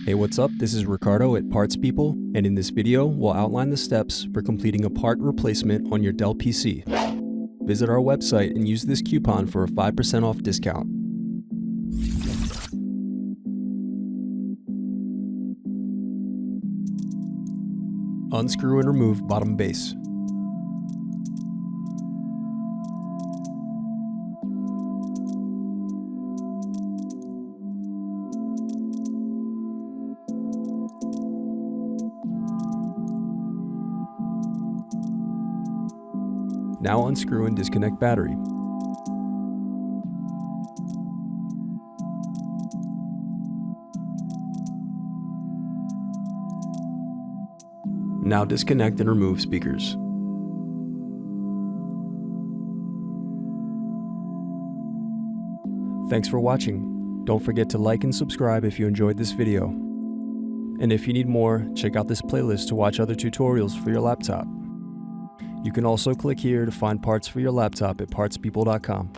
Hey, what's up? This is Ricardo at Parts People, and in this video, we'll outline the steps for completing a part replacement on your Dell PC. Visit our website and use this coupon for a 5% off discount. Unscrew and remove bottom base. Now unscrew and disconnect battery. Now disconnect and remove speakers. Thanks for watching. Don't forget to like and subscribe if you enjoyed this video. And if you need more, check out this playlist to watch other tutorials for your laptop. You can also click here to find parts for your laptop at partspeople.com.